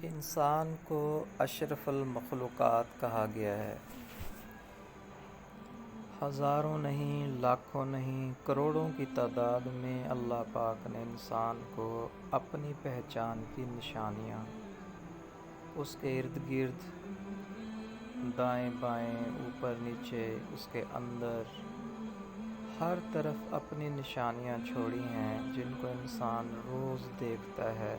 انسان کو اشرف المخلوقات کہا گیا ہے۔ ہزاروں نہیں، لاکھوں نہیں، کروڑوں کی تعداد میں اللہ پاک نے انسان کو اپنی پہچان کی نشانیاں اس کے ارد گرد، دائیں بائیں، اوپر نیچے، اس کے اندر، ہر طرف اپنی نشانیاں چھوڑی ہیں جن کو انسان روز دیکھتا ہے،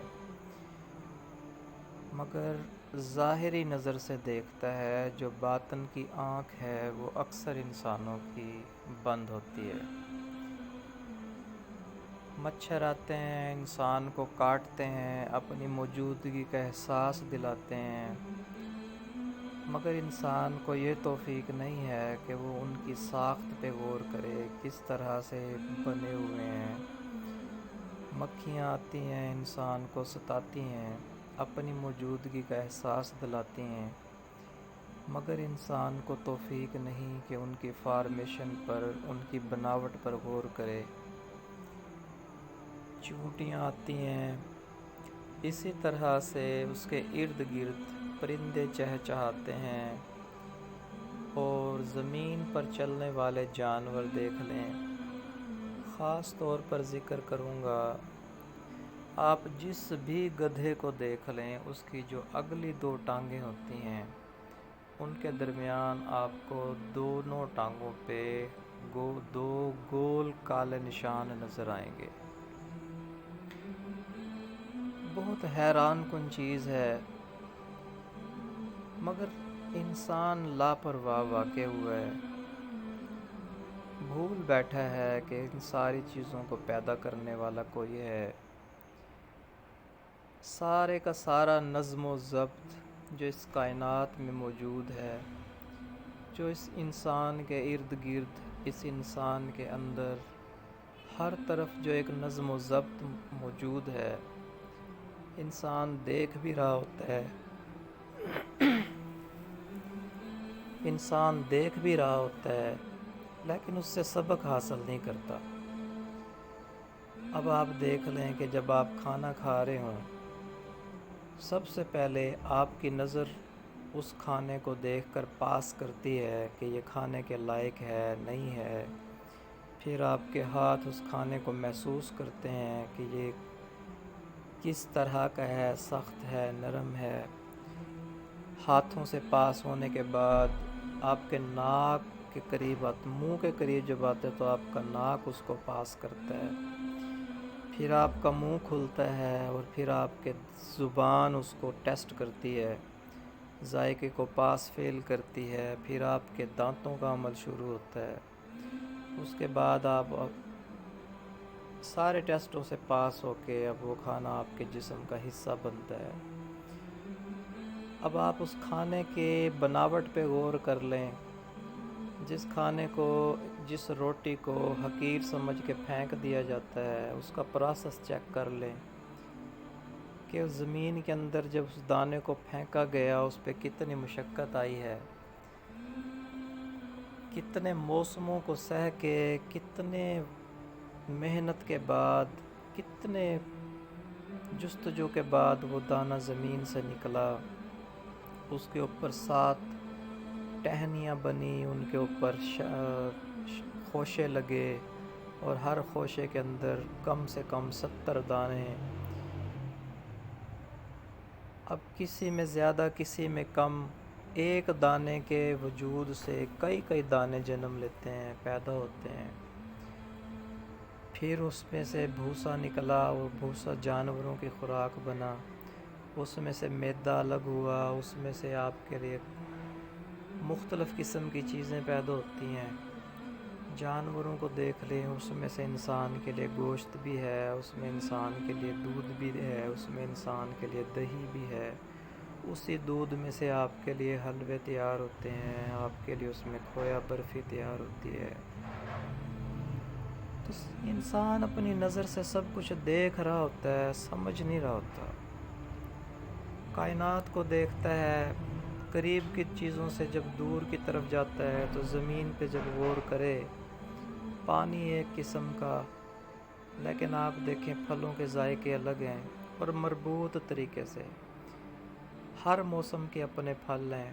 مگر ظاہری نظر سے دیکھتا ہے۔ جو باطن کی آنکھ ہے وہ اکثر انسانوں کی بند ہوتی ہے۔ مچھر آتے ہیں، انسان کو کاٹتے ہیں، اپنی موجودگی کا احساس دلاتے ہیں، مگر انسان کو یہ توفیق نہیں ہے کہ وہ ان کی ساخت پہ غور کرے، کس طرح سے بنے ہوئے ہیں۔ مکھیاں آتی ہیں، انسان کو ستاتی ہیں، اپنی موجودگی کا احساس دلاتی ہیں، مگر انسان کو توفیق نہیں کہ ان کی فارمیشن پر، ان کی بناوٹ پر غور کرے۔ چیونٹیاں آتی ہیں، اسی طرح سے اس کے ارد گرد پرندے چہچہاتے ہیں، اور زمین پر چلنے والے جانور دیکھ لیں۔ خاص طور پر ذکر کروں گا، آپ جس بھی گدھے کو دیکھ لیں، اس کی جو اگلی دو ٹانگیں ہوتی ہیں، ان کے درمیان آپ کو دونوں ٹانگوں پہ دو گول کالے نشان نظر آئیں گے۔ بہت حیران کن چیز ہے، مگر انسان لاپرواہ واقع ہوا ہے، بھول بیٹھا ہے کہ ان ساری چیزوں کو پیدا کرنے والا کوئی ہے۔ سارے کا سارا نظم و ضبط جو اس کائنات میں موجود ہے، جو اس انسان کے ارد گرد، اس انسان کے اندر، ہر طرف جو ایک نظم و ضبط موجود ہے، انسان دیکھ بھی رہا ہوتا ہے، انسان دیکھ بھی رہا ہوتا ہے، لیکن اس سے سبق حاصل نہیں کرتا۔ اب آپ دیکھ لیں کہ جب آپ کھانا کھا رہے ہوں، سب سے پہلے آپ کی نظر اس کھانے کو دیکھ کر پاس کرتی ہے کہ یہ کھانے کے لائق ہے، نہیں ہے۔ پھر آپ کے ہاتھ اس کھانے کو محسوس کرتے ہیں کہ یہ کس طرح کا ہے، سخت ہے، نرم ہے۔ ہاتھوں سے پاس ہونے کے بعد آپ کے ناک کے قریب منہ کے قریب جب آتے تو آپ کا ناک اس کو پاس کرتا ہے، پھر آپ کا منہ کھلتا ہے، اور پھر آپ کے زبان اس کو ٹیسٹ کرتی ہے، ذائقے کو پاس فیل کرتی ہے، پھر آپ کے دانتوں کا عمل شروع ہوتا ہے۔ اس کے بعد آپ سارے ٹیسٹوں سے پاس ہو کے اب وہ کھانا آپ کے جسم کا حصہ بنتا ہے۔ اب آپ اس کھانے کے بناوٹ پہ غور کر لیں، جس کھانے کو، جس روٹی کو حقیر سمجھ کے پھینک دیا جاتا ہے، اس کا پروسیس چیک کر لیں کہ زمین کے اندر جب اس دانے کو پھینکا گیا اس پہ کتنی مشقت آئی ہے، کتنے موسموں کو سہ کے، کتنے محنت کے بعد، کتنے جستجو کے بعد وہ دانہ زمین سے نکلا۔ اس کے اوپر 7 ٹہنیاں بنی، ان کے اوپر خوشے لگے، اور ہر خوشے کے اندر کم سے کم 70 دانے۔ اب کسی میں زیادہ، کسی میں کم، ایک دانے کے وجود سے کئی کئی دانے جنم لیتے ہیں، پیدا ہوتے ہیں۔ پھر اس میں سے بھوسا نکلا، وہ بھوسا جانوروں کی خوراک بنا، اس میں سے میدا الگ ہوا، اس میں سے آپ کے لیے مختلف قسم کی چیزیں پیدا ہوتی ہیں۔ جانوروں کو دیکھ لیں، اس میں سے انسان کے لیے گوشت بھی ہے، اس میں انسان کے لیے دودھ بھی ہے، اس میں انسان کے لیے دہی بھی ہے، اسی دودھ میں سے آپ کے لیے حلوے تیار ہوتے ہیں، آپ کے لیے اس میں کھویا برفی تیار ہوتی ہے۔ تو انسان اپنی نظر سے سب کچھ دیکھ رہا ہوتا ہے، سمجھ نہیں رہا ہوتا۔ کائنات کو دیکھتا ہے، قریب کی چیزوں سے جب دور کی طرف جاتا ہے تو زمین پہ جب غور کرے، پانی ایک قسم کا، لیکن آپ دیکھیں پھلوں کے ذائقے الگ ہیں، اور مربوط طریقے سے ہر موسم کے اپنے پھل ہیں،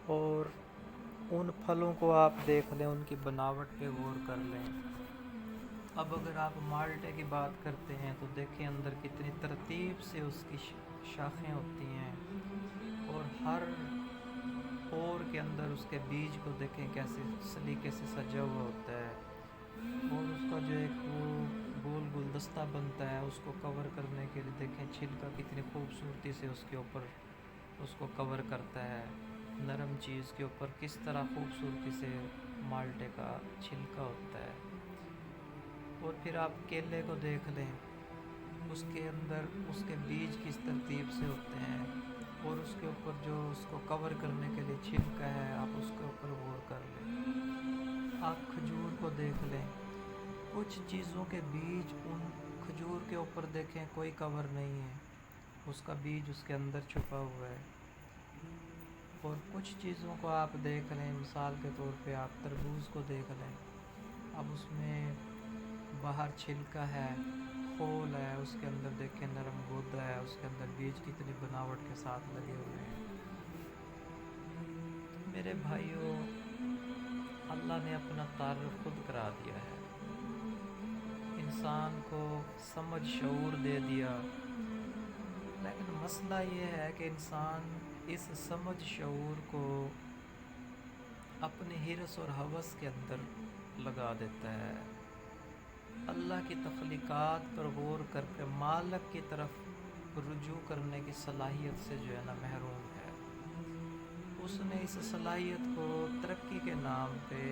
اور ان پھلوں کو آپ دیکھ لیں، ان کی بناوٹ پہ غور کر لیں۔ اب اگر آپ مالٹے کی بات کرتے ہیں تو دیکھیں اندر کتنی ترتیب سے اس کی شاخیں ہوتی ہیں، اور ہر پور کے اندر اس کے بیج کو دیکھیں کیسے سلیقے سے سجا ہوا ہوتا ہے، اور اس کا جو ایک وہ گول گلدستہ بنتا ہے اس کو کور کرنے کے لیے دیکھیں چھلکا کتنی خوبصورتی سے اس کے اوپر اس کو کور کرتا ہے، نرم چیز کے اوپر کس طرح خوبصورتی سے مالٹے کا چھلکا ہوتا ہے۔ اور پھر آپ کیلے کو دیکھ لیں، اس کے اندر اس کے بیج کس ترتیب سے ہوتے ہیں، اور اس کے اوپر جو اس کو کور کرنے کے لیے چھلکا ہے، آپ اس کے اوپر غور کر لیں۔ آپ کھجور کو دیکھ لیں، کچھ چیزوں کے بیج ان کھجور کے اوپر دیکھیں کوئی کور نہیں ہے، اس کا بیج اس کے اندر چھپا ہوا ہے۔ اور کچھ چیزوں کو آپ دیکھ لیں، مثال کے طور پہ آپ تربوز کو دیکھ لیں، اب اس میں باہر چھلکا ہے، خول ہے، اس کے اندر دیکھیں نرم گودا ہے، اس کے اندر بیج کتنی بناوٹ کے ساتھ لگے ہوئے ہیں۔ میرے بھائیوں، اللہ نے اپنا تعارف خود کرا دیا ہے، انسان کو سمجھ شعور دے دیا، لیکن مسئلہ یہ ہے کہ انسان اس سمجھ شعور کو اپنی حرص اور ہوس کے اندر لگا دیتا ہے، اللہ کی تخلیقات پر غور کر کے مالک کی طرف رجوع کرنے کی صلاحیت سے جو ہے نا محروم ہے۔ اس نے اس صلاحیت کو ترقی کے نام پہ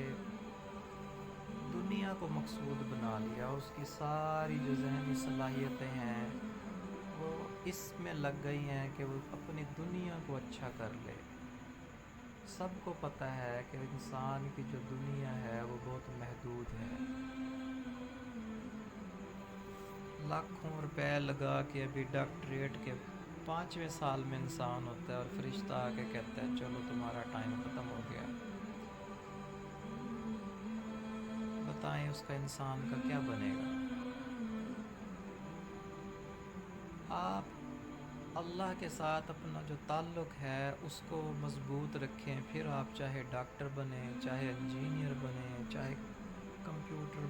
دنیا کو مقصود بنا لیا، اس کی ساری جو ذہنی صلاحیتیں ہیں وہ اس میں لگ گئی ہیں کہ وہ اپنی دنیا کو اچھا کر لے۔ سب کو پتہ ہے کہ انسان کی جو دنیا ہے وہ بہت محدود ہے، لاکھوں روپے لگا کے ابھی ڈاکٹریٹ کے 5ویں سال میں انسان ہوتا ہے، اور فرشتہ آ کے کہتا ہے چلو تمہارا ٹائم ختم ہو گیا۔ بتائیں اس کا انسان کا کیا بنے گا؟ آپ اللہ کے ساتھ اپنا جو تعلق ہے اس کو مضبوط رکھیں، پھر آپ چاہے ڈاکٹر بنیں، چاہے انجینئر بنیں، چاہے کمپیوٹر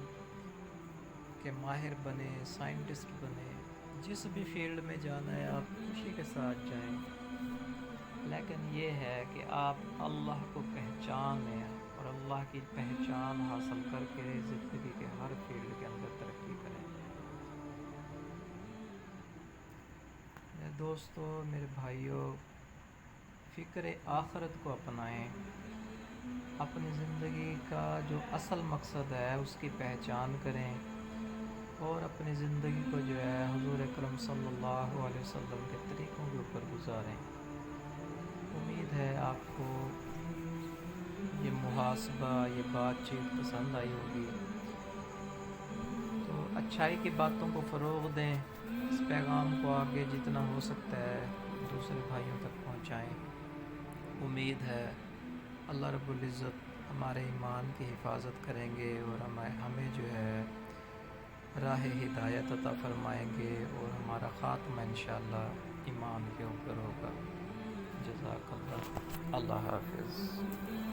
کے ماہر بنیں، سائنٹسٹ بنیں، جس بھی فیلڈ میں جانا ہے آپ خوشی کے ساتھ جائیں، لیکن یہ ہے کہ آپ اللہ کو پہچانیں اور اللہ کی پہچان حاصل کر کے زندگی کے ہر فیلڈ کے اندر ترقی کریں۔ میرے دوستو، میرے بھائیوں، فکر آخرت کو اپنائیں، اپنی زندگی کا جو اصل مقصد ہے اس کی پہچان کریں، اور اپنی زندگی کو جو ہے حضور اکرم صلی اللہ علیہ وسلم کے طریقوں کے اوپر گزاریں۔ امید ہے آپ کو یہ محاسبہ، یہ بات چیت پسند آئی ہوگی، تو اچھائی کی باتوں کو فروغ دیں، اس پیغام کو آگے جتنا ہو سکتا ہے دوسرے بھائیوں تک پہنچائیں۔ امید ہے اللہ رب العزت ہمارے ایمان کی حفاظت کریں گے، اور ہمیں جو ہے راہ ہدایت عطا فرمائیں گے، اور ہمارا خاتمہ انشاءاللہ ایمان کے اوپر ہوگا۔ جزاک اللہ، اللہ حافظ۔